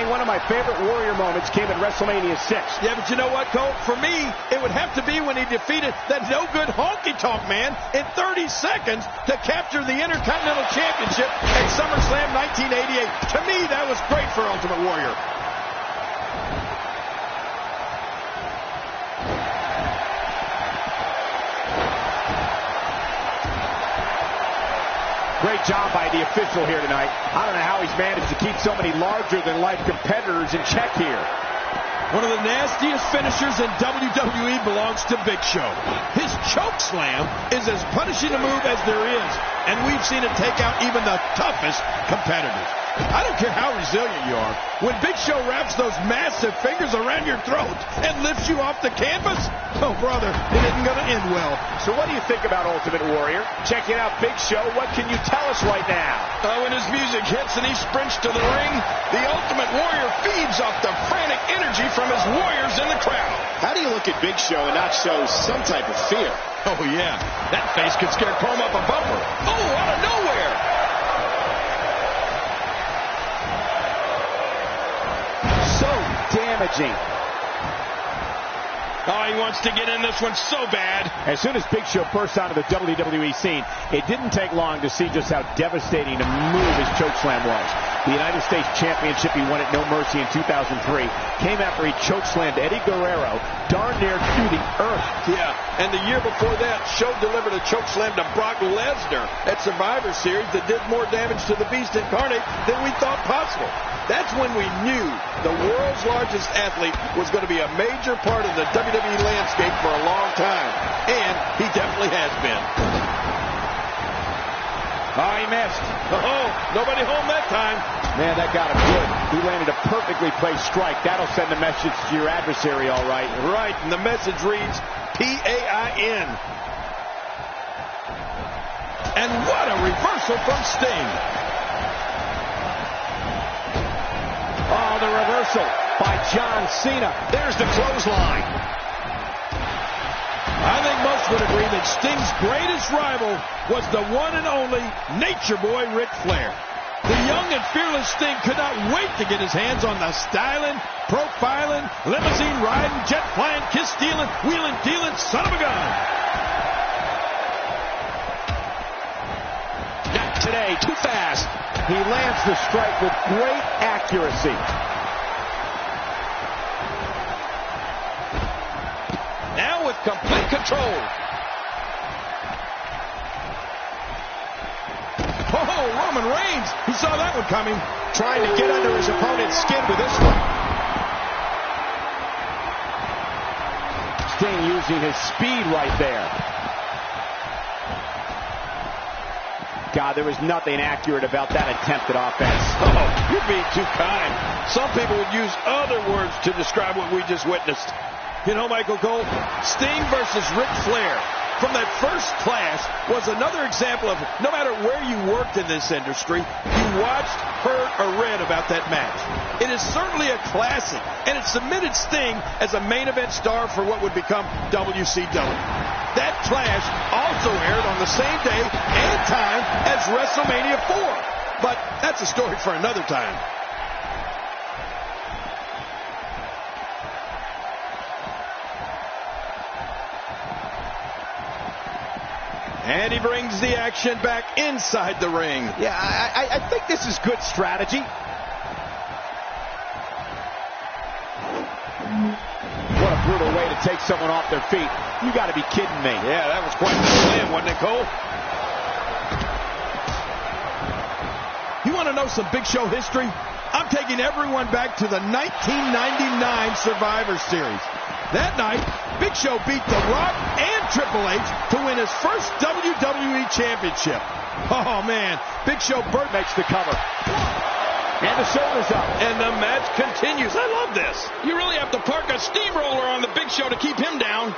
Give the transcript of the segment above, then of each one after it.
Sting, one of my favorite Warrior moments came at WrestleMania 6. Yeah, but you know what, Cole? For me, it would have to be when he defeated that no-good honky-tonk man in 30 seconds to capture the Intercontinental Championship at SummerSlam 1988. To me, that was great for Ultimate Warrior. Great job by the official here tonight. I don't know how he's managed to keep so many larger-than-life competitors in check here. One of the nastiest finishers in WWE belongs to Big Show. His choke slam is as punishing a move as there is, and we've seen it take out even the toughest competitors. I don't care how resilient you are. When Big Show wraps those massive fingers around your throat and lifts you off the canvas, oh, brother, it isn't going to end well. So what do you think about Ultimate Warrior? Checking out Big Show, what can you tell us right now? When his music hits and he sprints to the ring, the Ultimate Warrior feeds off the frantic energy from his warriors in the crowd. How do you look at Big Show and not show some type of fear? Oh, yeah. That face could scare Chrome up a bumper. Oh, out of nowhere. So damaging. Oh, he wants to get in this one so bad. As soon as Big Show burst onto the WWE scene, it didn't take long to see just how devastating a move his chokeslam was. The United States Championship he won at No Mercy in 2003 came after he chokeslammed Eddie Guerrero darn near through the earth. Yeah, and the year before that, Show delivered a chokeslam to Brock Lesnar at Survivor Series that did more damage to the Beast Incarnate than we thought possible. That's when we knew the world's largest athlete was going to be a major part of the WWE landscape for a long time. And he definitely has been. Oh, he missed. Oh, nobody home that time. Man, that got him good. He landed a perfectly placed strike. That'll send a message to your adversary, all right. Right, and the message reads P-A-I-N. And what a reversal from Sting. Oh, the reversal by John Cena. There's the clothesline. I think most would agree that Sting's greatest rival was the one and only Nature Boy Ric Flair. The young and fearless Sting could not wait to get his hands on the styling, profiling, limousine riding, jet flying, kiss stealing, wheeling dealing son of a gun. Not today, too fast. He lands the strike with great accuracy. Now with complete control. Oh, Roman Reigns. He saw that one coming. Trying to get under his opponent's skin with this one. Sting using his speed right there. God, there was nothing accurate about that attempt at offense. Oh, you're being too kind. Some people would use other words to describe what we just witnessed. You know, Michael Cole, Sting versus Ric Flair from that first clash was another example of no matter where you worked in this industry, you watched, heard, or read about that match. It is certainly a classic, and it cemented Sting as a main event star for what would become WCW. That clash also aired on the same day and time as WrestleMania 4. But that's a story for another time. And he brings the action back inside the ring. Yeah, I think this is good strategy. What a brutal way to take someone off their feet. You got to be kidding me. Yeah, that was quite the slam, wasn't it, Cole? You want to know some Big Show history? I'm taking everyone back to the 1999 Survivor Series. That night, Big Show beat The Rock and Triple H to win his first WWE Championship. Oh, man. Big Show makes the cover. And the shoulders up. And the match continues. I love this. You really have to park a steamroller on the Big Show to keep him down.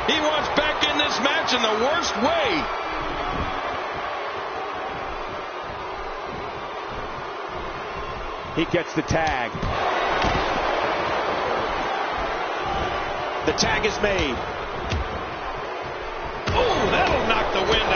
He wants back in this match in the worst way. He gets the tag. The tag is made. Oh, that'll knock the wind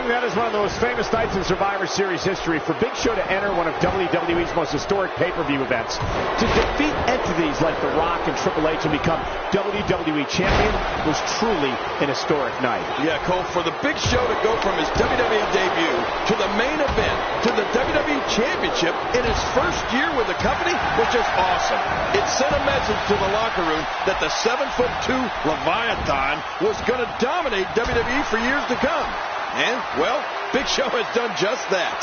Sting, that is one of the most famous nights in Survivor Series history. For Big Show to enter one of WWE's most historic pay-per-view events, to defeat entities like The Rock and Triple H and become WWE Champion was truly an historic night. Yeah, Cole, for the Big Show to go from his WWE debut to the main event to the WWE Championship in his first year with the company was just awesome. It sent a message to the locker room that the 7'2" Leviathan was going to dominate WWE for years to come. And, well, Big Show has done just that.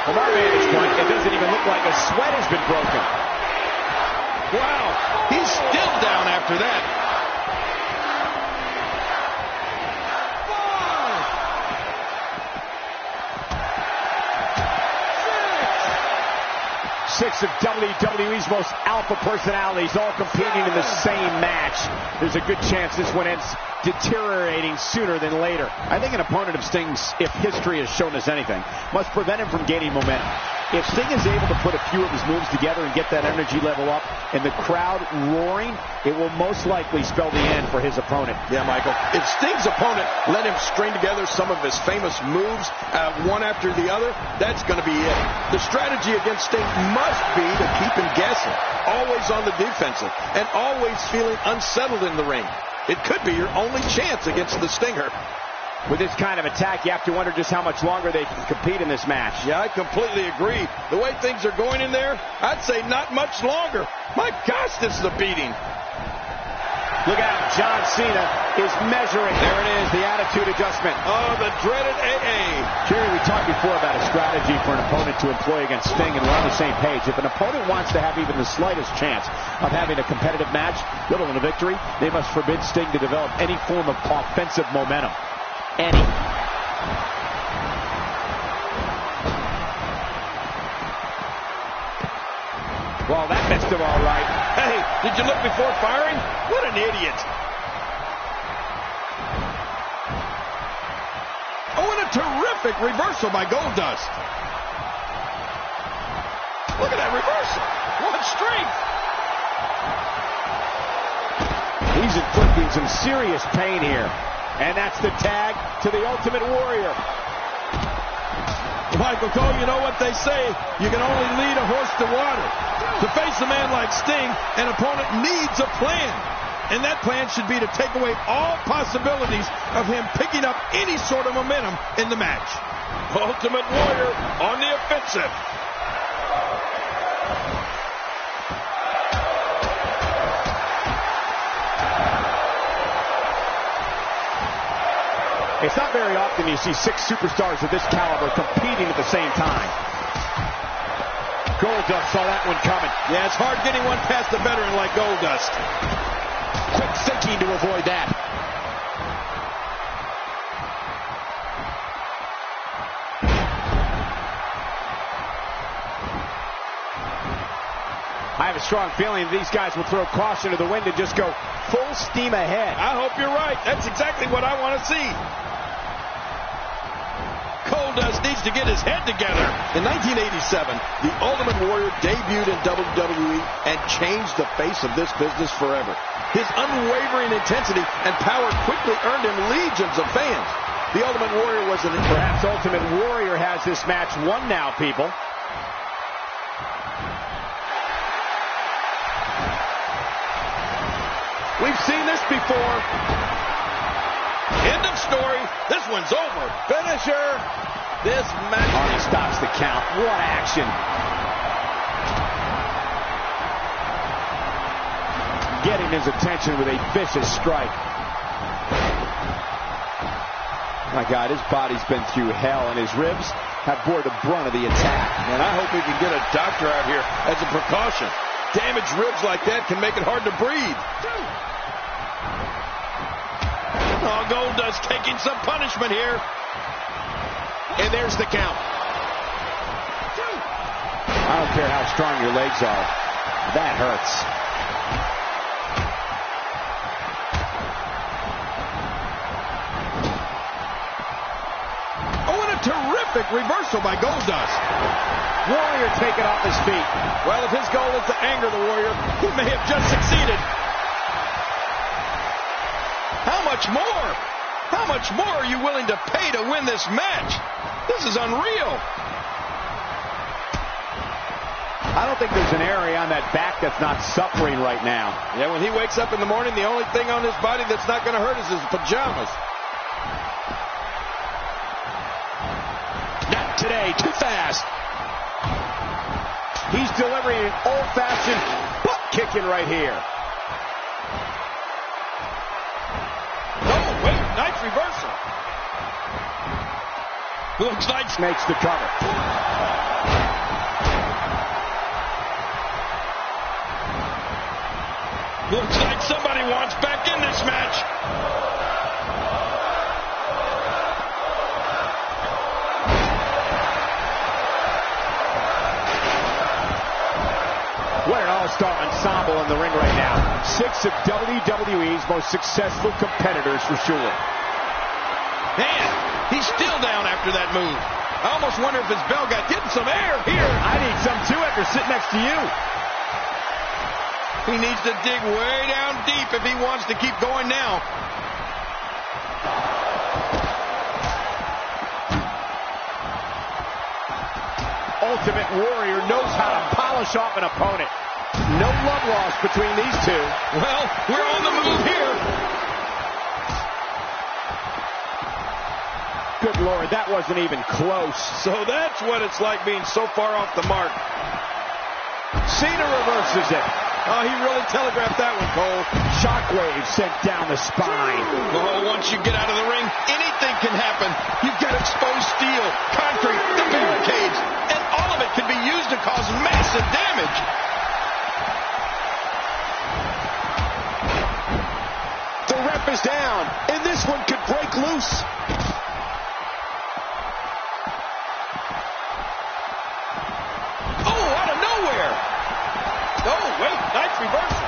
From our vantage point, it doesn't even look like a sweat has been broken. Wow, he's still down after that. 6 of WWE's most alpha personalities all competing in the same match. There's a good chance this one ends deteriorating sooner than later. I think an opponent of Sting's, if history has shown us anything, must prevent him from gaining momentum. If Sting is able to put a few of his moves together and get that energy level up and the crowd roaring, it will most likely spell the end for his opponent. Yeah, Michael. If Sting's opponent let him string together some of his famous moves one after the other, that's going to be it. The strategy against Sting must be to keep him guessing, always on the defensive, and always feeling unsettled in the ring. It could be your only chance against the Stinger. With this kind of attack, you have to wonder just how much longer they can compete in this match. Yeah, I completely agree. The way things are going in there, I'd say not much longer. My gosh, this is a beating. Look out, John Cena is measuring. There it is, the attitude adjustment. Oh, the dreaded AA. Jerry, we talked before about a strategy for an opponent to employ against Sting, and we're on the same page. If an opponent wants to have even the slightest chance of having a competitive match, let alone a victory, they must forbid Sting to develop any form of offensive momentum. Any. Well, that missed him all right. Hey, did you look before firing? What an idiot. Oh, and a terrific reversal by Goldust. Look at that reversal. What strength. He's inflicting some serious pain here. And that's the tag to the Ultimate Warrior. Michael Cole, you know what they say. You can only lead a horse to water. To face a man like Sting, an opponent needs a plan. And that plan should be to take away all possibilities of him picking up any sort of momentum in the match. Ultimate Warrior on the offensive. It's not very often you see 6 superstars of this caliber competing at the same time. Goldust saw that one coming. Yeah, it's hard getting one past a veteran like Goldust. Quick thinking to avoid that. I have a strong feeling these guys will throw caution to the wind and just go full steam ahead. I hope you're right. That's exactly what I want to see. Goldust needs to get his head together. In 1987, the Ultimate Warrior debuted in WWE and changed the face of this business forever. His unwavering intensity and power quickly earned him legions of fans. The Ultimate Warrior was an... Perhaps Ultimate Warrior has this match won now, people. We've seen this before. End of story. This one's over. Finisher. This match. Arnie stops the count. What action. Getting his attention with a vicious strike. My God, his body's been through hell, and his ribs have bore the brunt of the attack. And I hope we can get a doctor out here as a precaution. Damaged ribs like that can make it hard to breathe. Oh, Goldust taking some punishment here. And there's the count. I don't care how strong your legs are. That hurts. Oh, and a terrific Terrific reversal by Goldust. Warrior taken off his feet. Well, if his goal is to anger the Warrior, he may have just succeeded. How much more? How much more are you willing to pay to win this match? This is unreal. I don't think there's an area on that back that's not suffering right now. Yeah, when he wakes up in the morning, the only thing on his body that's not going to hurt is his pajamas. Not today, too fast. He's delivering an old-fashioned butt kicking right here. Oh, wait, nice reversal. Looks like Makes the cover. Looks like somebody wants back in this match. What an all-star ensemble in the ring right now. 6 of WWE's most successful competitors for sure. Man, he's still down after that move. I almost wonder if his bell got getting some air here. I need some too after sitting next to you. He needs to dig way down deep if he wants to keep going now. Ultimate Warrior knows how to polish off an opponent. No love lost between these two. Well, we're on the move here. Good Lord, that wasn't even close. So that's what it's like being so far off the mark. Cena reverses it. Oh, he really telegraphed that one, Cole. Shockwave sent down the spine. Oh, once you get out of the ring, anything can happen. You've got exposed steel, concrete, the barricades, and all of it can be used to cause massive damage. The ref is down, and this one could break loose. Oh, out of nowhere. Oh, wait, nice reversal.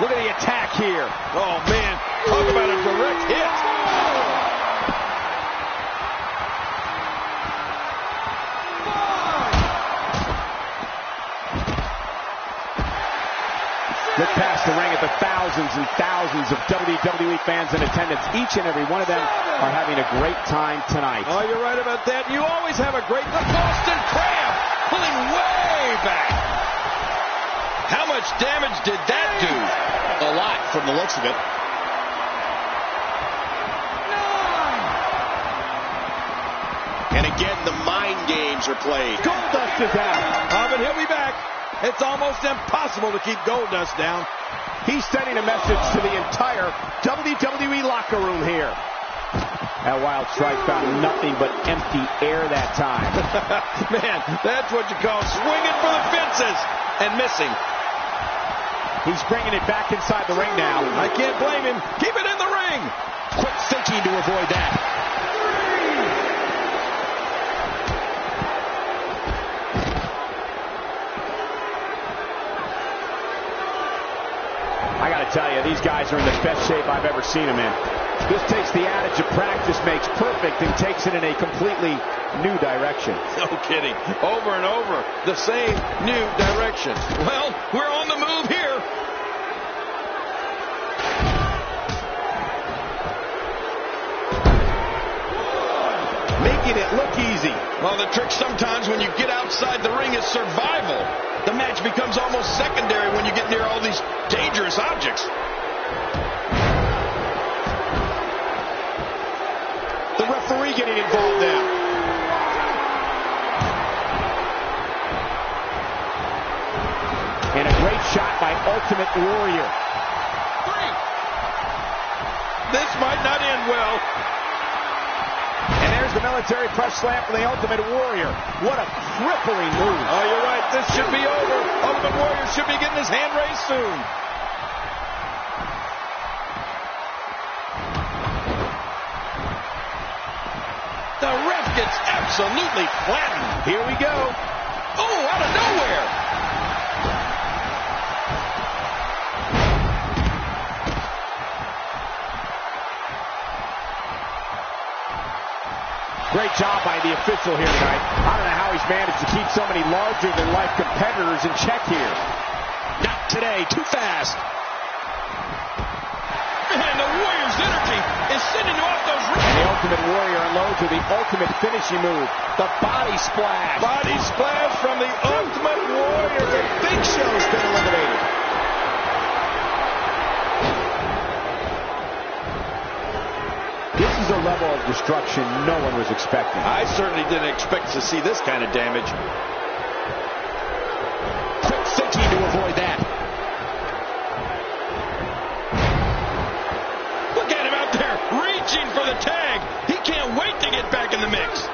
Look at the attack here. Oh, man, talk about a direct hit. Look past the ring at the thousands and thousands of WWE fans in attendance. Each and every one of them are having a great time tonight. Oh, you're right about that. You always have a great... The Boston Crab pulling way back. How much damage did that do? A lot from the looks of it. And again, the mind games are played. Goldust is out. Oh, but he'll be back. It's almost impossible to keep Goldust down. He's sending a message to the entire WWE locker room here. That wild strike found nothing but empty air that time. Man, that's what you call swinging for the fences and missing. He's bringing it back inside the ring now. I can't blame him. Keep it in the ring. Quick thinking to avoid that. I got to tell you, these guys are in the best shape I've ever seen them in. This takes the adage of practice makes perfect and takes it in a completely new direction. No kidding. Over and over, the same new direction. Well, we're on the move here. Making it look easy. Well, the trick sometimes when you get outside the ring is survival. The match becomes almost secondary when you get near all these dangerous objects. The referee getting involved now. And a great shot by Ultimate Warrior. 3. This might not end well. And there's the military press slam for the Ultimate Warrior. What a crippling move. Oh, you're right. This should be over. Ultimate Warrior should be getting his hand raised soon. The ref gets absolutely flattened. Here we go. Oh, out of nowhere. Great job by the official here tonight. I don't know how he's managed to keep so many larger-than-life competitors in check here. Not today. Too fast. Man, the Warrior's energy is sending you off those roofs. And the Ultimate Warrior unloads with the ultimate finishing move, the body splash. Body splash from the Ultimate Warrior. The Big Show's been eliminated. This is a level of destruction no one was expecting. I certainly didn't expect to see this kind of damage. Quick thinking to avoid that. Look at him out there reaching for the tag. He can't wait to get back in the mix.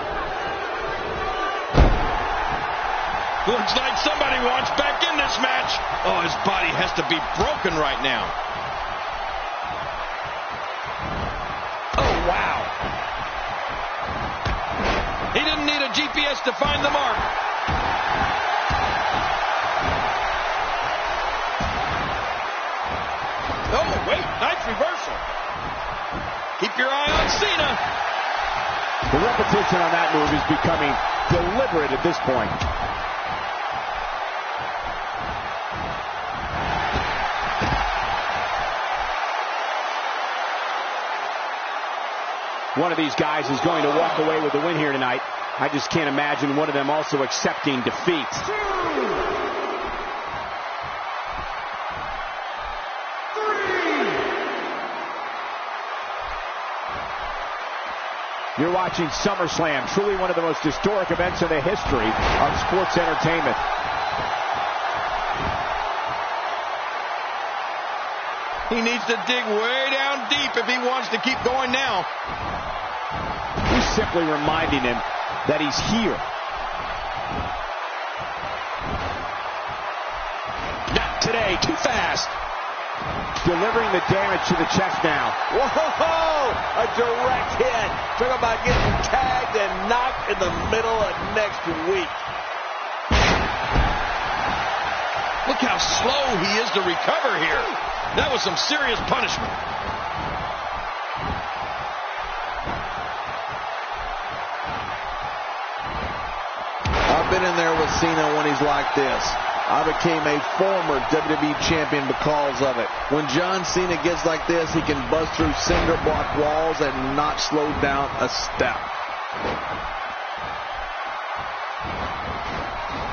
Looks like somebody wants back in this match. Oh, his body has to be broken right now. Oh, wow. He didn't need a GPS to find the mark. Oh, wait, nice reversal. Keep your eye on Cena. The repetition on that move is becoming deliberate at this point. One of these guys is going to walk away with the win here tonight. I just can't imagine one of them also accepting defeat. You're watching SummerSlam, truly one of the most historic events in the history of sports entertainment. He needs to dig way down deep if he wants to keep going now. He's simply reminding him that he's here. Not today. Too fast. Delivering the damage to the chest now. Whoa! A direct hit. Talk about getting tagged and knocked in the middle of next week. Look how slow he is to recover here. That was some serious punishment. I've been in there with Cena when he's like this. I became a former WWE champion because of it. When John Cena gets like this, he can bust through cinder block walls and not slow down a step.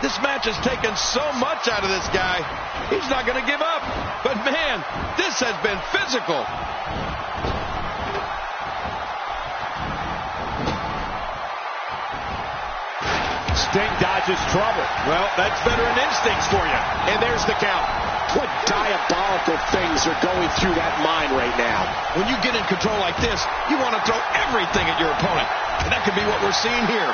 This match has taken so much out of this guy. He's not going to give up. But man, this has been physical. Sting dodges trouble. Well, that's veteran instincts for you. And there's the count. What diabolical things are going through that mind right now? When you get in control like this, you want to throw everything at your opponent. And that could be what we're seeing here.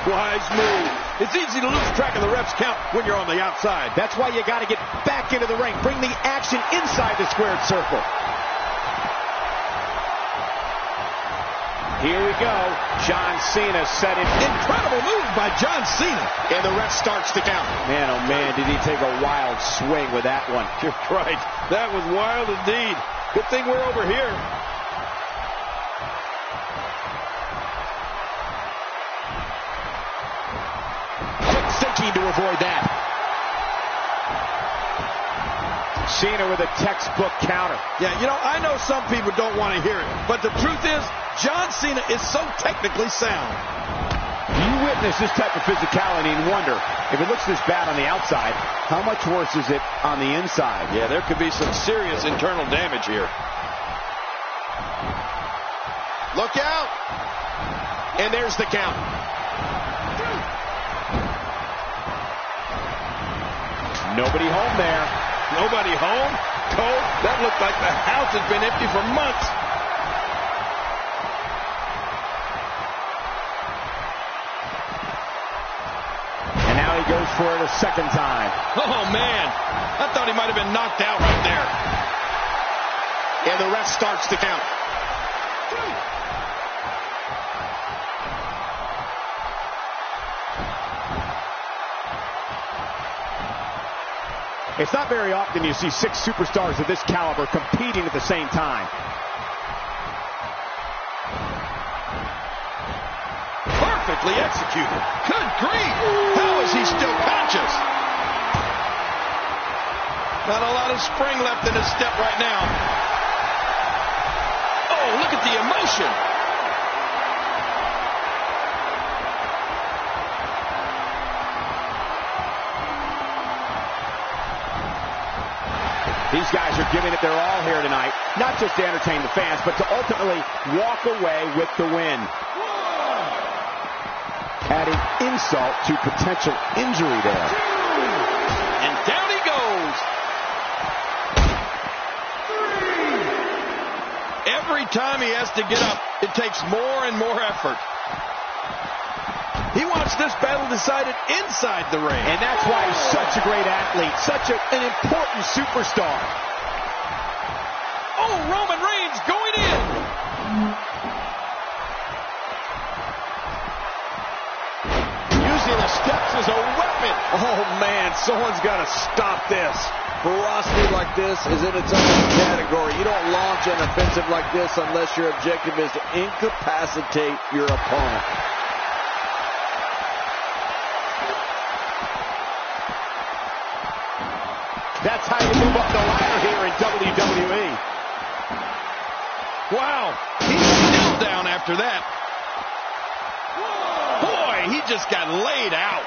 Wise move. It's easy to lose track of the ref's count when you're on the outside. That's why you got to get back into the ring. Bring the action inside the squared circle. Here we go. John Cena set it. Incredible move by John Cena. And the ref starts the count. Man, oh man, did he take a wild swing with that one. You're right. That was wild indeed. Good thing we're over here. Quick thinking to avoid that. Cena with a textbook counter. Yeah, you know, I know some people don't want to hear it, but the truth is, John Cena is so technically sound. You witness this type of physicality and wonder, if it looks this bad on the outside, how much worse is it on the inside? Yeah, there could be some serious internal damage here. Look out. And there's the count. Nobody home there. Nobody home? Cole, that looked like the house has been empty for months. And now he goes for it a second time. Oh, man. I thought he might have been knocked out right there. And the ref starts the count. It's not very often you see 6 superstars of this caliber competing at the same time. perfectly executed. Good grief! How is he still conscious? Not a lot of spring left in his step right now. Oh, look at the emotion. These guys are giving it their all here tonight, not just to entertain the fans, but to ultimately walk away with the win. Adding insult to potential injury there. And down he goes. Every time he has to get up, it takes more and more effort. He wants this battle decided inside the ring. And that's why he's such a great athlete, such an important superstar. Oh, Roman Reigns going in. Using the steps as a weapon. Oh, man, someone's got to stop this. Ferocity like this is in its own category. You don't launch an offensive like this unless your objective is to incapacitate your opponent. That's how you move up the ladder here in WWE. Wow, he's still down after that. Boy, he just got laid out.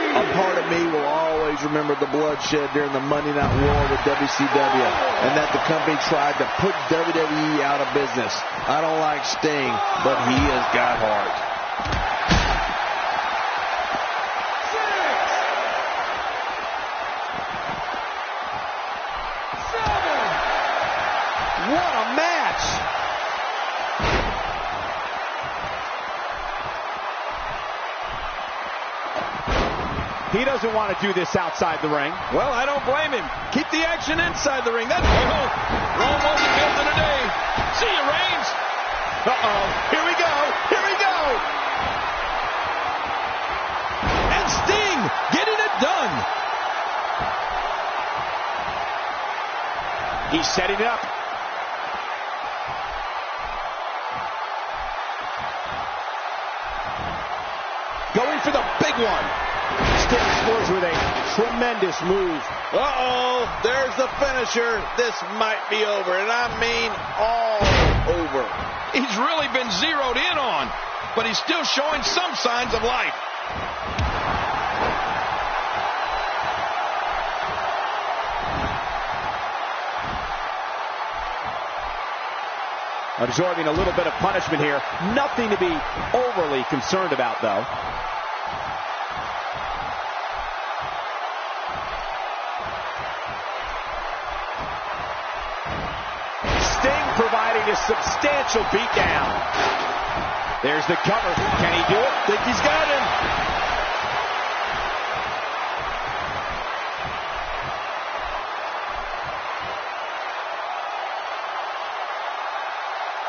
A part of me will always remember the bloodshed during the Monday Night War with WCW, and that the company tried to put WWE out of business. I don't like Sting, but he has got heart. What a match! He doesn't want to do this outside the ring. Well, I don't blame him. Keep the action inside the ring. That's Rome wasn't built in a day. See you, Reigns. Uh-oh. Here we go. Here we go. And Sting getting it done. He's setting it up. Going for the big one. Sting scores with a tremendous move. Uh-oh, there's the finisher. This might be over, and I mean all over. He's really been zeroed in on, but he's still showing some signs of life. Absorbing a little bit of punishment here. Nothing to be overly concerned about, though. Sting providing a substantial beatdown. There's the cover. Can he do it? Think he's got him.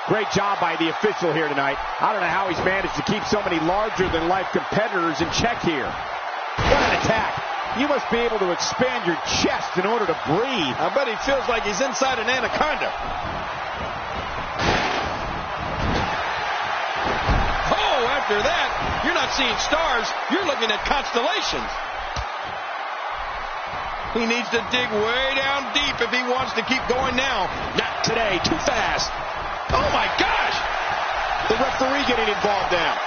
Great job by the official here tonight. I don't know how he's managed to keep so many larger-than-life competitors in check here. What an attack. You must be able to expand your chest in order to breathe. I bet he feels like he's inside an anaconda. Oh, after that, you're not seeing stars. You're looking at constellations. He needs to dig way down deep if he wants to keep going now. Not today. Too fast. Oh, my gosh. The referee getting involved now.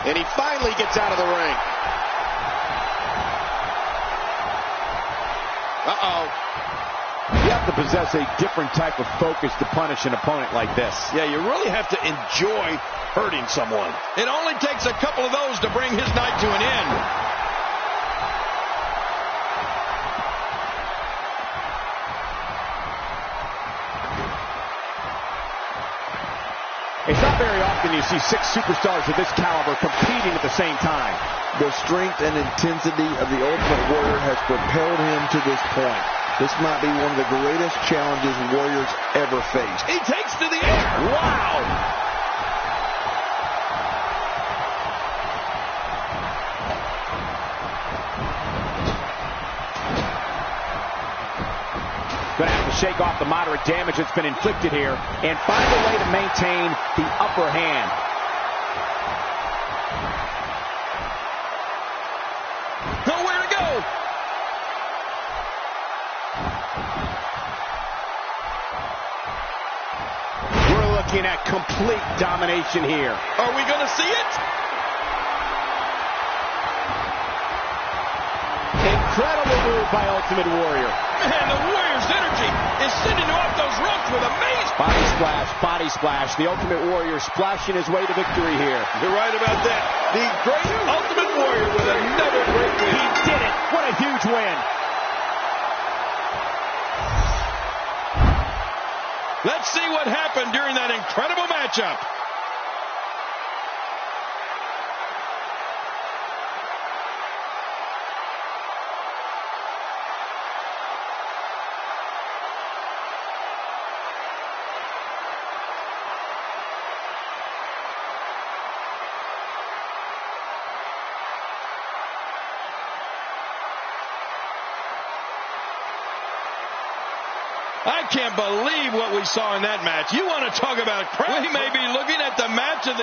And he finally gets out of the ring. Uh-oh. You have to possess a different type of focus to punish an opponent like this. Yeah, you really have to enjoy hurting someone. It only takes a couple of those to bring his night to an end. It's not very often you see 6 superstars of this caliber competing at the same time. The strength and intensity of the Ultimate Warrior has propelled him to this point. This might be one of the greatest challenges Warriors ever faced. He takes to the air. Wow. shake off the moderate damage that's been inflicted here and find a way to maintain the upper hand. Nowhere to go. We're looking at complete domination here. Are we going to see it? Incredible move by Ultimate Warrior. Man, the Warrior's energy is sending him off those ropes with amazing. Body splash, body splash. The Ultimate Warrior splashing his way to victory here. You're right about that. The great Ultimate Warrior with another great win. He did it. What a huge win. Let's see what happened during that incredible matchup. I can't believe what we saw in that match. You want to talk about crap? We may be looking at the match of the...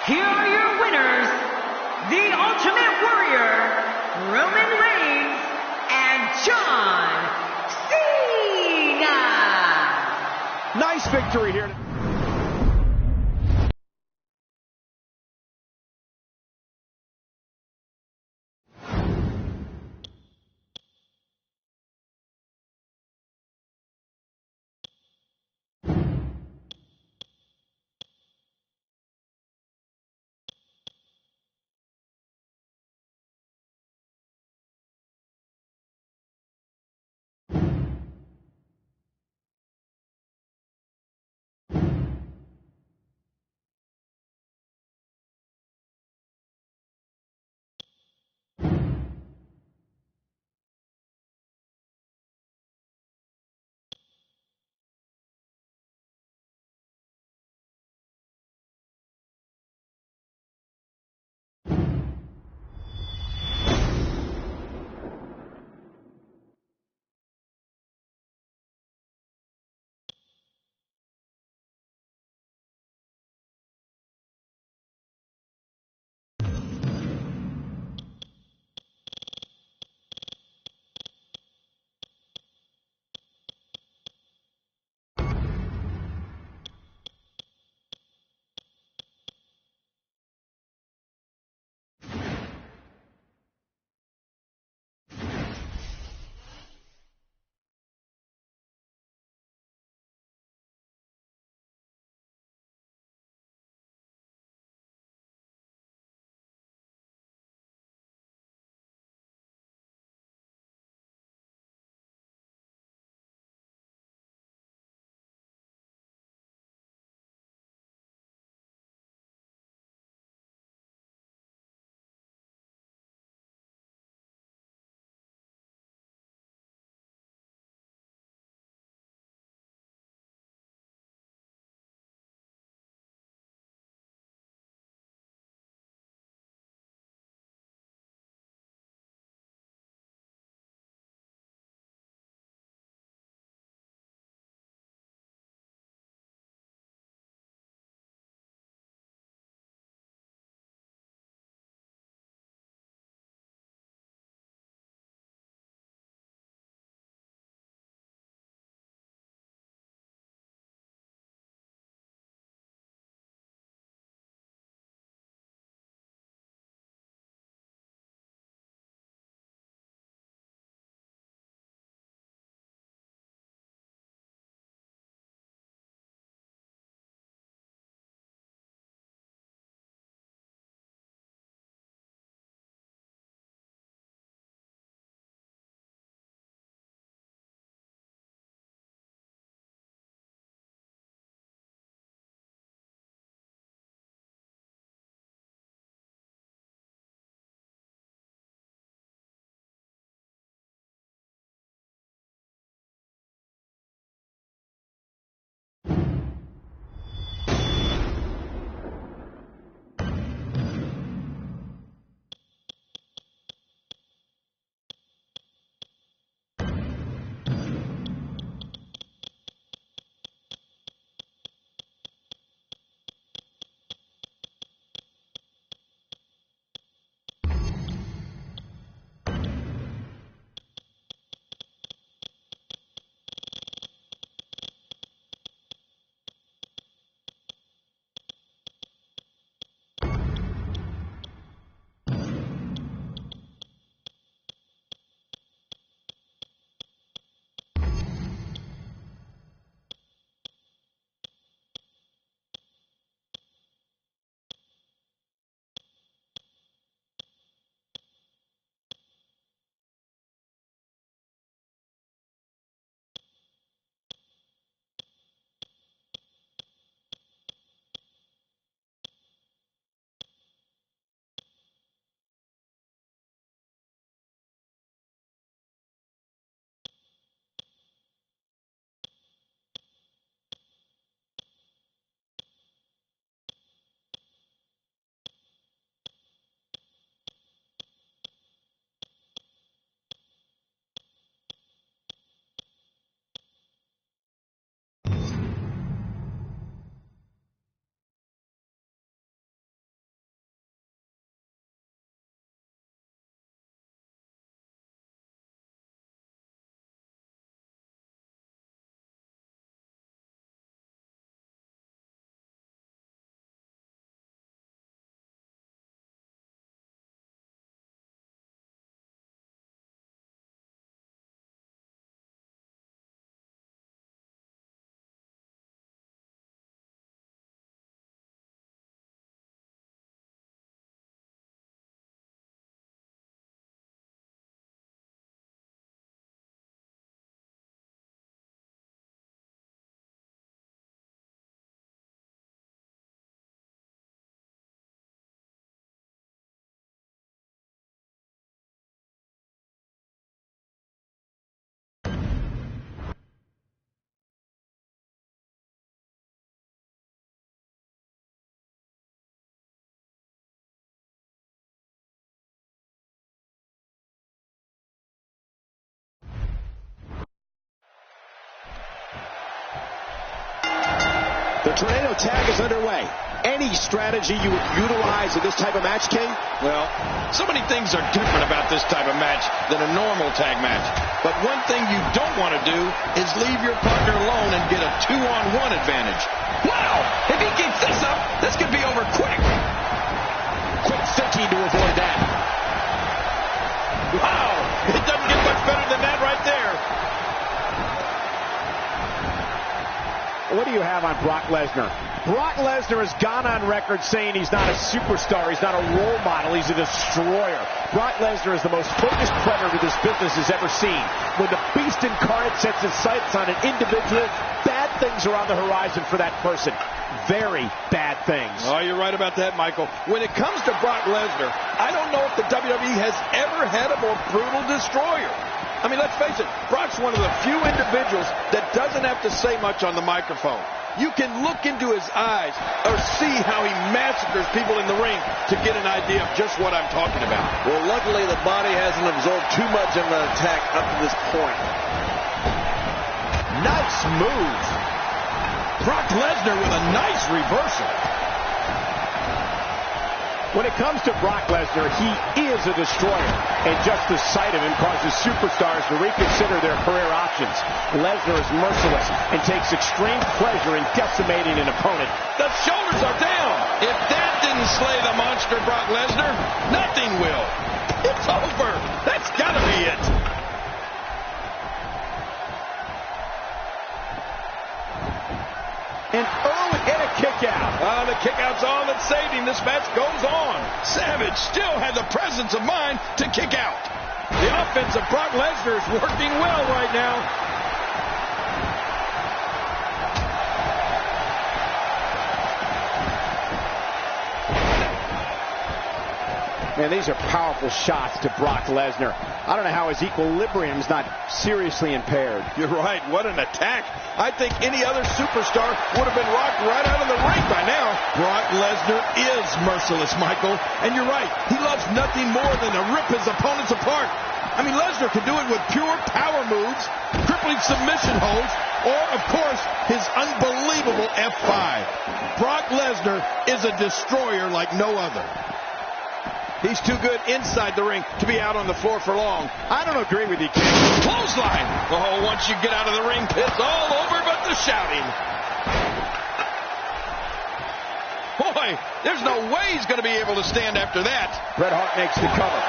Here are your winners, the Ultimate Warrior, Roman Reigns, and John Cena. Nice victory here. Tornado tag is underway. Any strategy you would utilize in this type of match, King? Well, so many things are different about this type of match than a normal tag match. But one thing you don't want to do is leave your partner alone and get a 2-on-1 advantage. Wow! If he keeps this up, this could be over quick. Quick thinking to avoid that. Wow! It doesn't get much better than that right there. What do you have on Brock Lesnar? Brock Lesnar has gone on record saying he's not a superstar, he's not a role model, he's a destroyer. Brock Lesnar is the most focused predator this business has ever seen. When the beast incarnate sets his sights on an individual, bad things are on the horizon for that person. Very bad things. Oh, you're right about that, Michael. When it comes to Brock Lesnar, I don't know if the WWE has ever had a more brutal destroyer. I mean, let's face it, Brock's one of the few individuals that doesn't have to say much on the microphone. You can look into his eyes or see how he massacres people in the ring to get an idea of just what I'm talking about. Well, luckily the body hasn't absorbed too much of an attack up to this point. Nice move. Brock Lesnar with a nice reversal. When it comes to Brock Lesnar, he is a destroyer, and just the sight of him causes superstars to reconsider their career options. Lesnar is merciless and takes extreme pleasure in decimating an opponent. The shoulders are down. If that didn't slay the monster Brock Lesnar, nothing will. It's over. That's gotta be it. An early and a kick out. The kick out's all that saved him. This match goes on. Savage still had the presence of mind to kick out. The offense of Brock Lesnar is working well right now. Man, these are powerful shots to Brock Lesnar. I don't know how his equilibrium's not seriously impaired. You're right. What an attack. I think any other superstar would have been rocked right out of the ring by now. Brock Lesnar is merciless, Michael. And you're right. He loves nothing more than to rip his opponents apart. I mean, Lesnar can do it with pure power moves, crippling submission holds, or, of course, his unbelievable F5. Brock Lesnar is a destroyer like no other. He's too good inside the ring to be out on the floor for long. I don't agree with you, King. Clothesline. Oh, once you get out of the ring, it's all over but the shouting. Boy, there's no way he's going to be able to stand after that. Bret Hart makes the cover.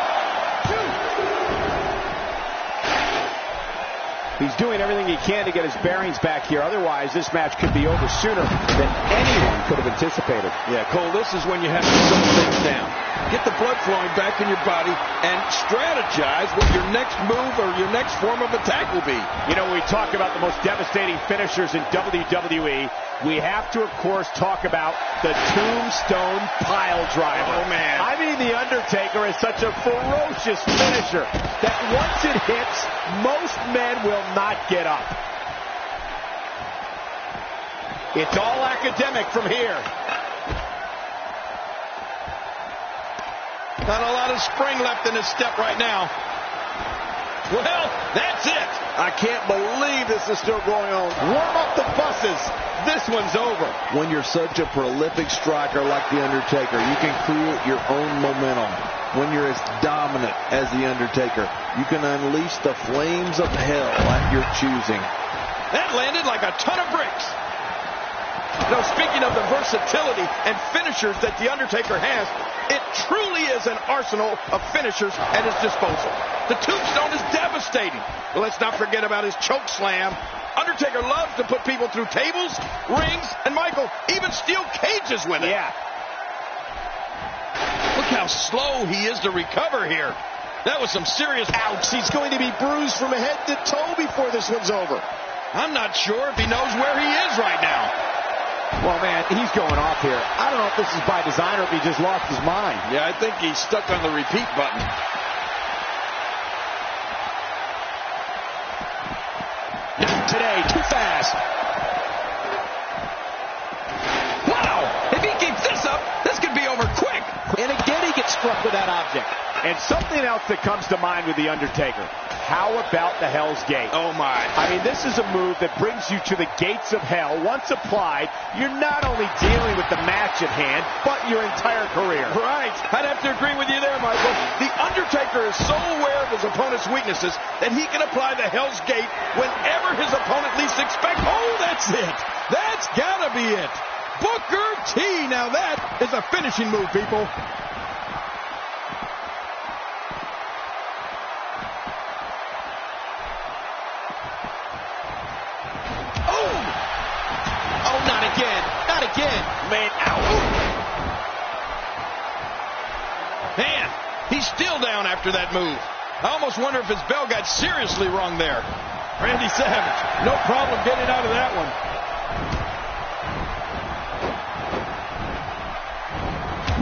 He's doing everything he can to get his bearings back here. Otherwise, this match could be over sooner than anyone could have anticipated. Yeah, Cole, this is when you have to slow things down. Get the blood flowing back in your body and strategize what your next move or your next form of attack will be. You know, we talk about the most devastating finishers in WWE. We have to, of course, talk about the Tombstone Pile Driver. Oh, man. I mean, The Undertaker is such a ferocious finisher that once it hits, most men will not get up. It's all academic from here. Not a lot of spring left in his step right now. Well, that's it. I can't believe this is still going on. Warm up the buses. This one's over. When you're such a prolific striker like The Undertaker, you can create your own momentum. When you're as dominant as The Undertaker, you can unleash the flames of hell at your choosing. That landed like a ton of bricks. Now, speaking of the versatility and finishers that The Undertaker has, it truly is an arsenal of finishers at his disposal. The Tombstone is devastating. But let's not forget about his choke slam. Undertaker loves to put people through tables, rings, and Michael, even steel cages with it. Yeah. Look how slow he is to recover here. That was some serious... Ouch, he's going to be bruised from head to toe before this one's over. I'm not sure if he knows where he is right now. Well, man, he's going off here. I don't know if this is by design or if he just lost his mind. Yeah, I think he's stuck on the repeat button. Not today, too fast. Wow, if he keeps this up, this could be over quick. And again, he gets struck with that object. And something else that comes to mind with The Undertaker. How about the Hell's Gate? Oh, my. I mean, this is a move that brings you to the gates of hell. Once applied, you're not only dealing with the match at hand, but your entire career. Right. I'd have to agree with you there, Michael. The Undertaker is so aware of his opponent's weaknesses that he can apply the Hell's Gate whenever his opponent least expects. Oh, that's it. That's got to be it. Booker T. Now that is a finishing move, people. Not again. Man, ow. Man, he's still down after that move. I almost wonder if his bell got seriously wrong there. Randy Savage, no problem getting out of that one.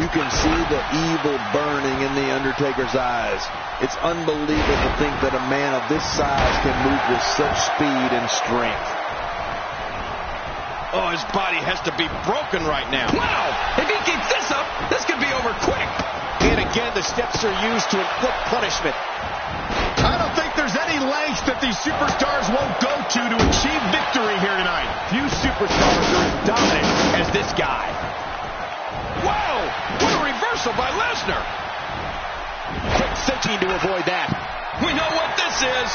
You can see the evil burning in The Undertaker's eyes. It's unbelievable to think that a man of this size can move with such speed and strength. Oh, his body has to be broken right now. Wow! If he keeps this up, this could be over quick. And again, the steps are used to inflict punishment. I don't think there's any lengths that these superstars won't go to achieve victory here tonight. Few superstars are as dominant as this guy. Wow! What a reversal by Lesnar. Quick thinking to avoid that. We know what this is.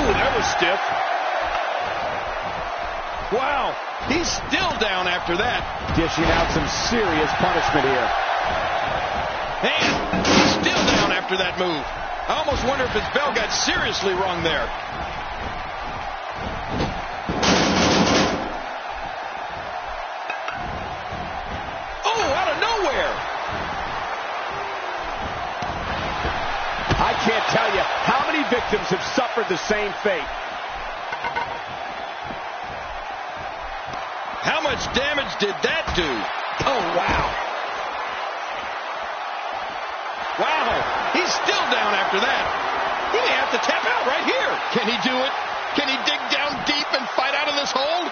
That was stiff. Wow, he's still down after that. Dishing out some serious punishment here. And he's still down after that move. I almost wonder if his bell got seriously wrong there. Oh, out of nowhere. I can't tell you how many victims have suffered the same fate. How much damage did that do? Oh, wow. Wow, he's still down after that. He may have to tap out right here. Can he do it? Can he dig down deep and fight out of this hold?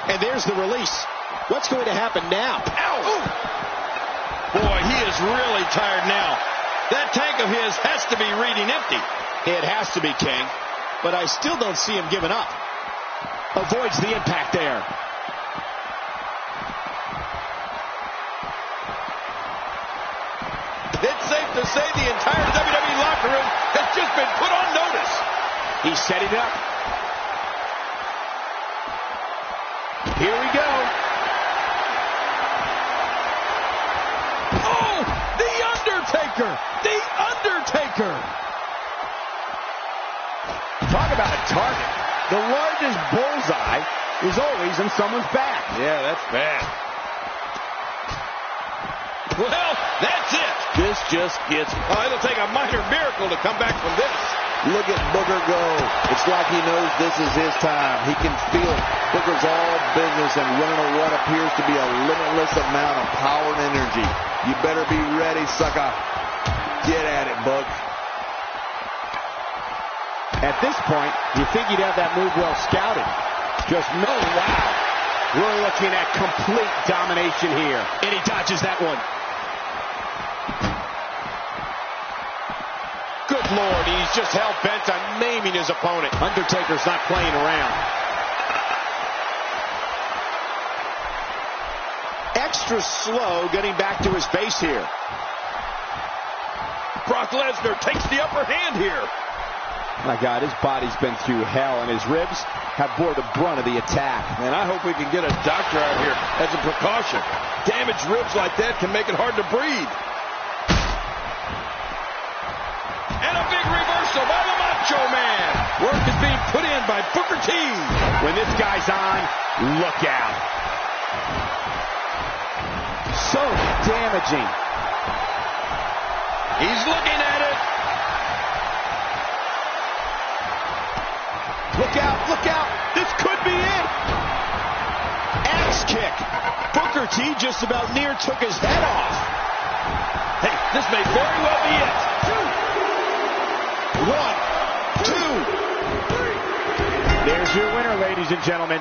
And there's the release. What's going to happen now? Ow! Ooh. Boy, he is really tired now. That tank of his has to be reading empty. It has to be, King. But I still don't see him giving up. Avoids the impact there. It's safe to say the entire WWE locker room has just been put on notice. He's setting it up. Here we go. Oh, The Undertaker! The Undertaker! Talk about a target. The largest bullseye is always in someone's back. Yeah, that's bad. Well, that's it. This just gets... Oh, it'll take a minor miracle to come back from this. Look at Booker go. It's like he knows this is his time. He can feel it. Booker's all business and running what appears to be a limitless amount of power and energy. You better be ready, sucker. Get at it, Book. At this point, you think you'd have that move well scouted. Just no, wow. We're looking at complete domination here. And he dodges that one. Good Lord, he's just hell-bent on maiming his opponent. Undertaker's not playing around. Extra slow getting back to his base here. Brock Lesnar takes the upper hand here. My God, his body's been through hell, and his ribs have bore the brunt of the attack. And I hope we can get a doctor out here as a precaution. Damaged ribs like that can make it hard to breathe. And a big reversal by the Macho Man. Work is being put in by Booker T. When this guy's on, look out. So damaging. He's looking at it. Look out, look out. This could be it. Axe kick. Booker T just about near took his head off. Hey, this may very well be it. 1, 2, 3. There's your winner, ladies and gentlemen.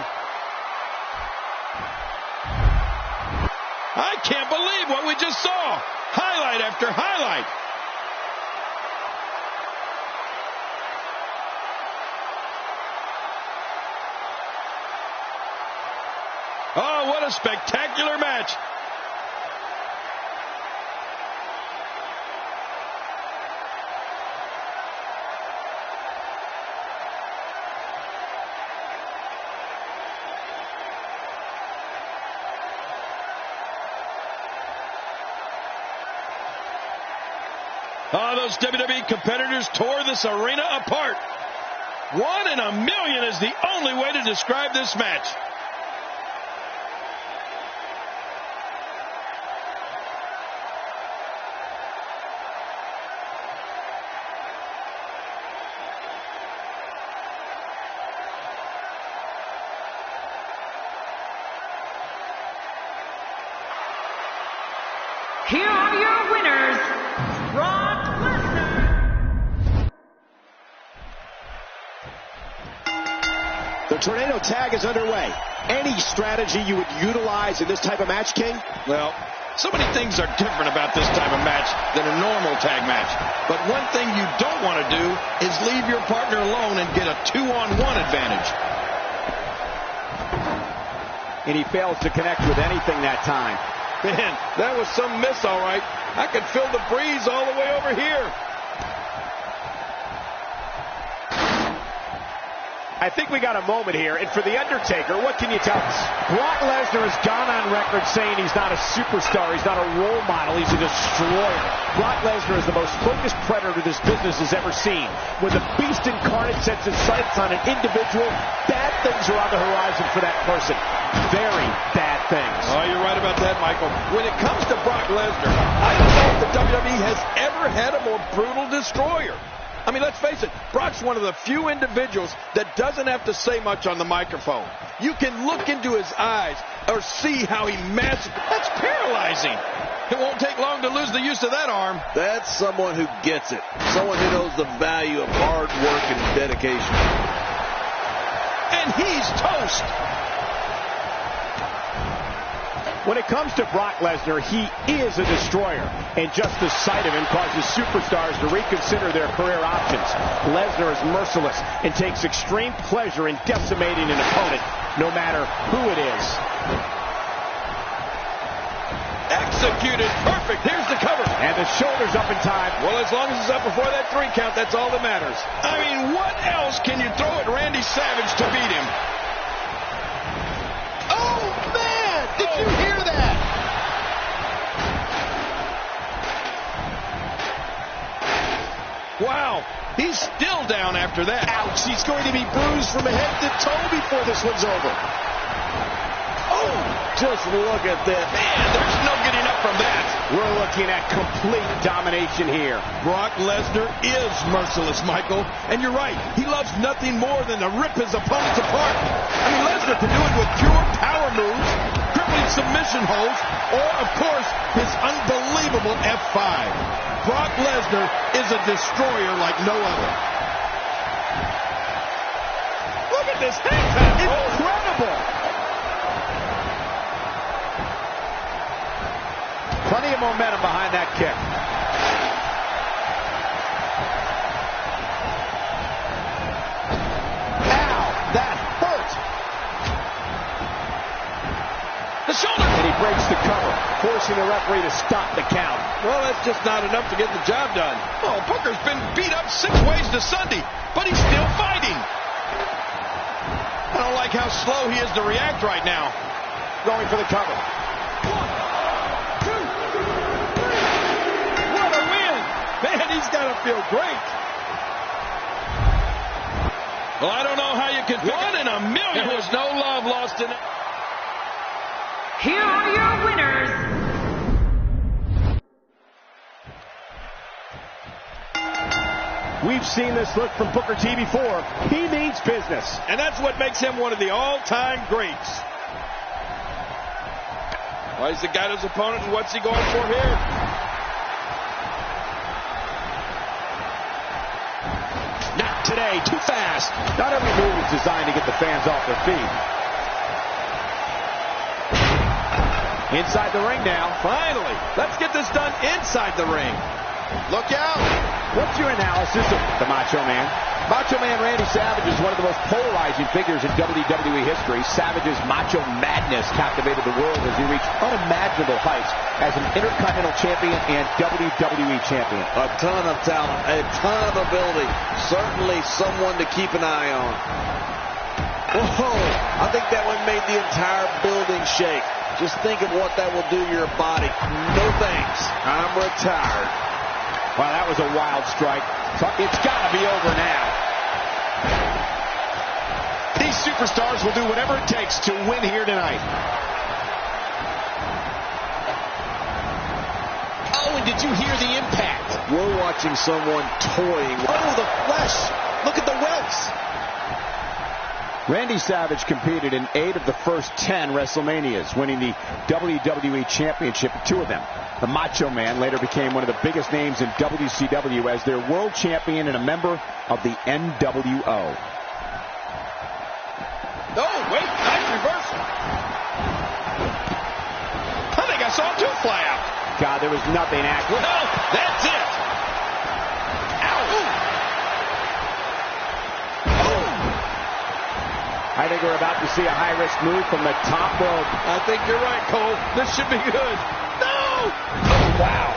I can't believe what we just saw. Highlight after highlight. Oh, what a spectacular match. Oh, those WWE competitors tore this arena apart. 1 in a million is the only way to describe this match. Here are your winners, Brock Lesnar. The tornado tag is underway. Any strategy you would utilize in this type of match, King? Well, so many things are different about this type of match than a normal tag match. But one thing you don't want to do is leave your partner alone and get a 2-on-1 advantage. And he fails to connect with anything that time. Man, that was some miss, all right. I could feel the breeze all the way over here. I think we got a moment here, and for The Undertaker, what can you tell us? Brock Lesnar has gone on record saying he's not a superstar, he's not a role model, he's a destroyer. Brock Lesnar is the most focused predator this business has ever seen. When the beast incarnate sets its sights on an individual, bad things are on the horizon for that person. Very bad things. Oh, you're right about that, Michael. When it comes to Brock Lesnar, I don't know if the WWE has ever had a more brutal destroyer. I mean, let's face it, Brock's one of the few individuals that doesn't have to say much on the microphone. You can look into his eyes or see how he mastered. That's paralyzing. It won't take long to lose the use of that arm. That's someone who gets it. Someone who knows the value of hard work and dedication. And he's toast. When it comes to Brock Lesnar, he is a destroyer, and just the sight of him causes superstars to reconsider their career options. Lesnar is merciless and takes extreme pleasure in decimating an opponent, no matter who it is. Executed perfect. Here's the cover. And the shoulder's up in time. Well, as long as it's up before that 3 count, that's all that matters. I mean, what else can you throw at Randy Savage to beat him? Oh, man! Did you hear that? Wow, he's still down after that. Ouch, he's going to be bruised from head to toe before this one's over. Oh, just look at that. Man, there's no getting up from that. We're looking at complete domination here. Brock Lesnar is merciless, Michael. And you're right, he loves nothing more than to rip his opponents apart. I mean, Lesnar can do it with pure power moves, crippling submission holds, or, of course, his unbelievable F5. Brock Lesnar is a destroyer like no other. Look at this hang time. Incredible! Plenty of momentum behind that kick. Ow, that hurt. The shoulder. And he breaks the cover, forcing the referee to stop the count. Well, that's just not enough to get the job done. Oh, Booker's been beat up 6 ways to Sunday, but he's still fighting. I don't like how slow he is to react right now. Going for the cover. 1, 2, 3. What a win. Man, he's got to feel great. Well, I don't know how you can... 1 in a million. There was no love lost in it. Here are your winners, We've seen this look from Booker T before. He means business. And that's what makes him one of the all-time greats. Well, he's got his opponent, and what's he going for here? Not today, too fast. Not every move is designed to get the fans off their feet. Inside the ring now. Finally, let's get this done inside the ring. Look out. What's your analysis of the Macho Man? Macho Man Randy Savage is one of the most polarizing figures in WWE history. Savage's macho madness captivated the world as he reached unimaginable heights as an Intercontinental Champion and WWE Champion. A ton of talent, a ton of ability. Certainly someone to keep an eye on. Whoa, I think that one made the entire building shake. Just think of what that will do to your body. No thanks. I'm retired. Wow, that was a wild strike. So it's got to be over now. These superstars will do whatever it takes to win here tonight. Oh, and did you hear the impact? We're watching someone toying. Oh, the flesh. Look at the welts. Randy Savage competed in 8 of the first 10 WrestleManias, winning the WWE Championship in 2 of them. The Macho Man later became one of the biggest names in WCW as their world champion and a member of the NWO. Oh, wait, nice reversal. I think I saw 2 fly out. God, there was nothing accurate. Well, that's it. I think we're about to see a high-risk move from the top rope. I think you're right, Cole. This should be good. No! Oh, wow.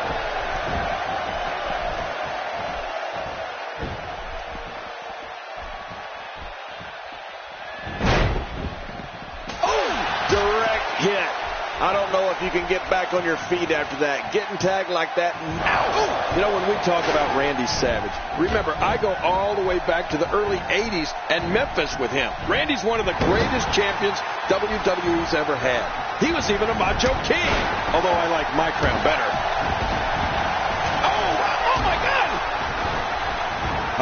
Oh, direct hit. I don't know if you can get back on your feet after that. Getting tagged like that. Ow. You know, when we talk about Randy Savage, remember, I go all the way back to the early 80s and Memphis with him. Randy's one of the greatest champions WWE's ever had. He was even a Macho King, although I like my crown better. Oh my God!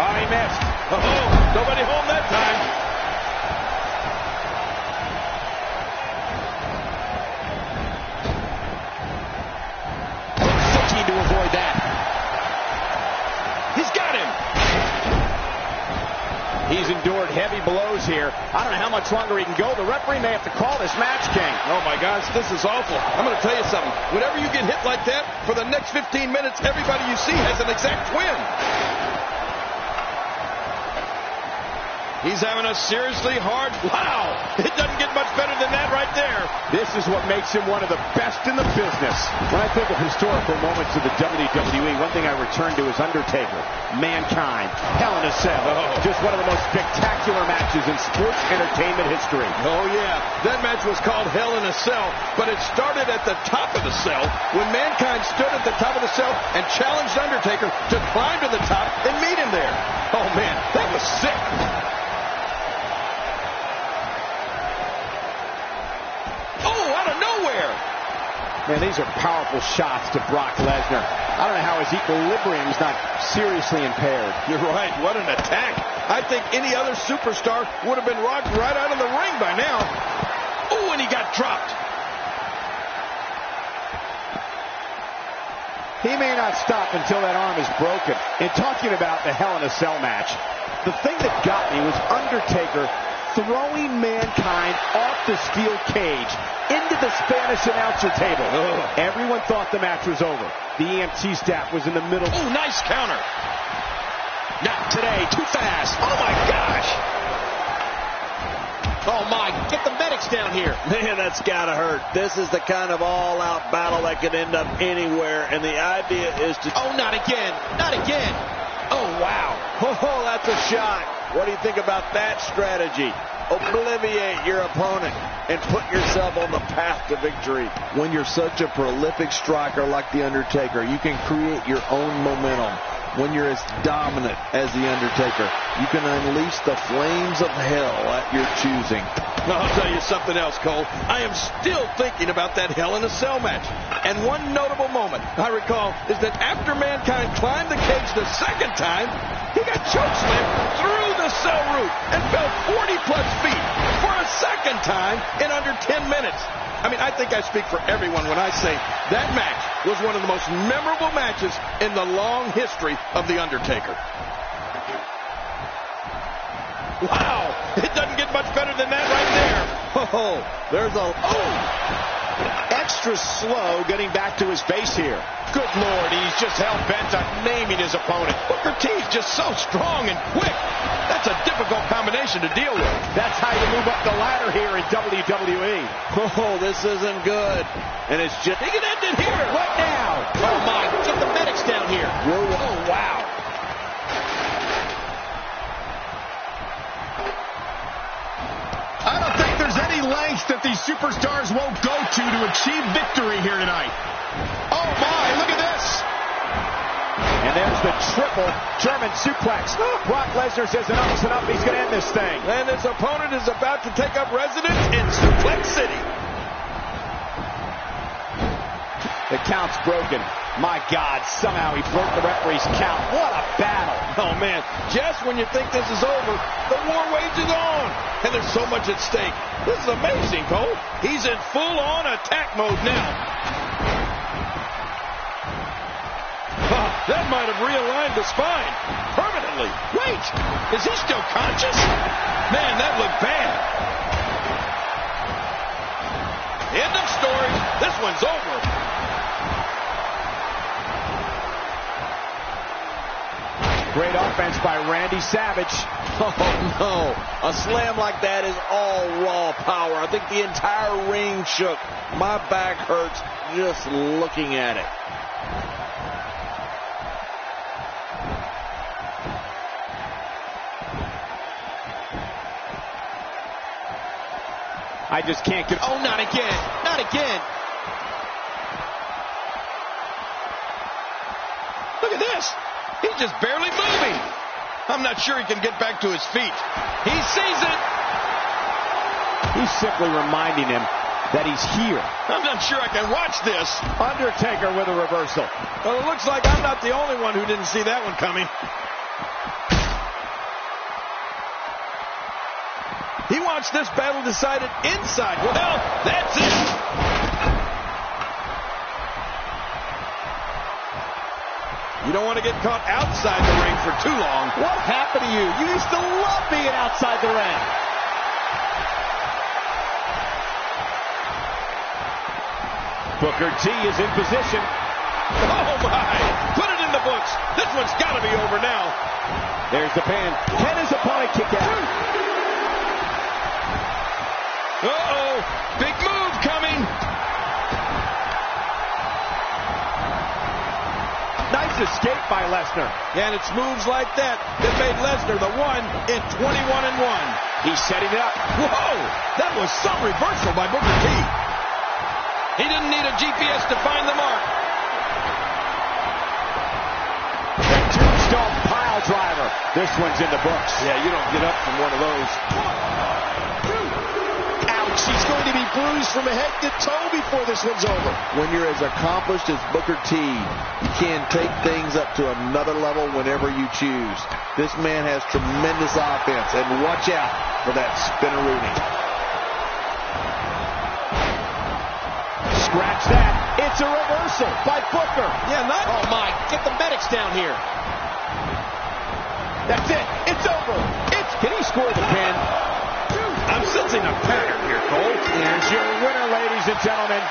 Oh, he missed. Oh, nobody home that time. To avoid that. He's got him. He's endured heavy blows here. I don't know how much longer he can go. The referee may have to call this match, King. Oh, my gosh, this is awful. I'm going to tell you something. Whenever you get hit like that, for the next 15 minutes, everybody you see has an exact twin. He's having a seriously hard... Wow! It doesn't get much better than that right there. This is what makes him one of the best in the business. When I think of historical moments of the WWE, one thing I return to is Undertaker, Mankind, Hell in a Cell. Just one of the most spectacular matches in sports entertainment history. Oh, yeah. That match was called Hell in a Cell, but it started at the top of the cell when Mankind stood at the top of the cell and challenged Undertaker to climb to the top and meet him there. Oh, man, that was sick. Man, these are powerful shots to Brock Lesnar. I don't know how his equilibrium is not seriously impaired. You're right. What an attack. I think any other superstar would have been rocked right out of the ring by now. Oh, and he got dropped. He may not stop until that arm is broken. In talking about the Hell in a Cell match, the thing that got me was Undertaker throwing Mankind off the steel cage into the Spanish announcer table. Everyone thought the match was over. The EMT staff was in the middle. Oh, nice counter. Not today. Too fast. Oh, my gosh. Oh, my. Get the medics down here. Man, that's got to hurt. This is the kind of all-out battle that could end up anywhere, and the idea is to... Oh, not again. Not again. Oh, wow. Oh, that's a shot. What do you think about that strategy? Obliviate your opponent and put yourself on the path to victory. When you're such a prolific striker like The Undertaker, you can create your own momentum. When you're as dominant as The Undertaker, you can unleash the flames of hell at your choosing. Now, I'll tell you something else, Cole. I am still thinking about that Hell in a Cell match. And one notable moment I recall is that after Mankind climbed the cage the second time, he got chokeslammed through the cell roof and fell 40-plus feet for a second time in under 10 minutes. I mean, I think I speak for everyone when I say that match was one of the most memorable matches in the long history of The Undertaker. Wow! It doesn't get much better than that right there. Oh, there's a... Extra extra slow getting back to his base here. Good Lord, he's just hell-bent on naming his opponent. Booker T is just so strong and quick. That's a difficult combination to deal with. That's how you move up the ladder here in WWE. Oh, this isn't good. And it's just... He can end it here. What now? Oh, my. Get the medics down here. Oh, wow. I don't think there's any lengths that these superstars won't go to achieve victory here tonight. Oh, my. Look at this. And there's the triple German suplex. Brock Lesnar says enough's enough. He's going to end this thing. And his opponent is about to take up residence in Suplex City. The count's broken. My God, somehow he broke the referee's count. What a battle. Oh, man. Just when you think this is over, the war wages on. And there's so much at stake. This is amazing, Cole. He's in full-on attack mode now. That might have realigned the spine permanently. Wait, is he still conscious? Man, that looked bad. End of story. This one's over. Great offense by Randy Savage. Oh, no. A slam like that is all raw power. I think the entire ring shook. My back hurts just looking at it. I just can't get... Oh, not again. Not again. Look at this. He's just barely moving. I'm not sure he can get back to his feet. He sees it. He's simply reminding him that he's here. I'm not sure I can watch this. Undertaker with a reversal. Well, it looks like I'm not the only one who didn't see that one coming. He wants this battle decided inside. Well, that's it. You don't want to get caught outside the ring for too long. What happened to you? You used to love being outside the ring. Booker T is in position. Oh, my. Put it in the books. This one's got to be over now. There's the pin. Can his opponent kick out? Uh-oh. Big move coming. Nice escape by Lesnar. And it's moves like that that made Lesnar the one in 21-1. He's setting it up. Whoa! That was some reversal by Booker T. He didn't need a GPS to find the mark. The tombstone pile driver. This one's in the books. Yeah, you don't get up from one of those. Ouch. He's going to be bruised from head to toe before this one's over. When you're as accomplished as Booker T, you can take things up to another level whenever you choose. This man has tremendous offense, and watch out for that spinneroonie. Scratch that. It's a reversal by Booker. Yeah, not... Oh, my. Get the medics down here. That's it. It's over. Can he score the pin? I'm sensing a pattern here, Cole. Here's your winner, ladies and gentlemen.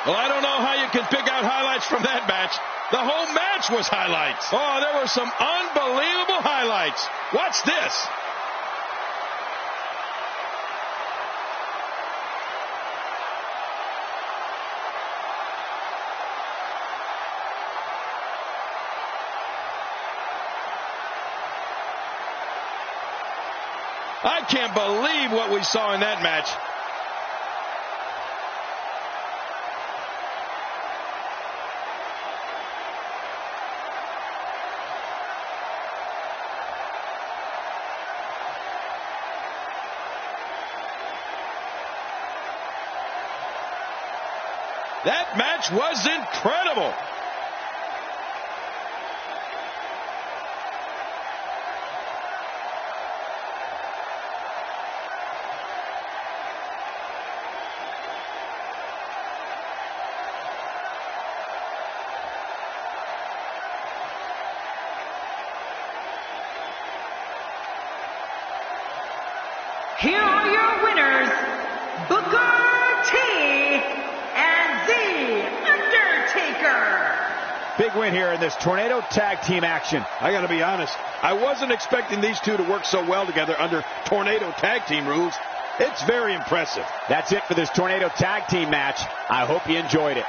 Well, I don't know how you can pick out highlights from that match. The whole match was highlights. Oh, there were some unbelievable highlights. Watch this. I can't believe what we saw in that match. That match was incredible. Here are your winners, win here in this Tornado Tag Team action. I got to be honest, I wasn't expecting these two to work so well together under Tornado Tag Team rules. It's very impressive. That's it for this Tornado Tag Team match. I hope you enjoyed it.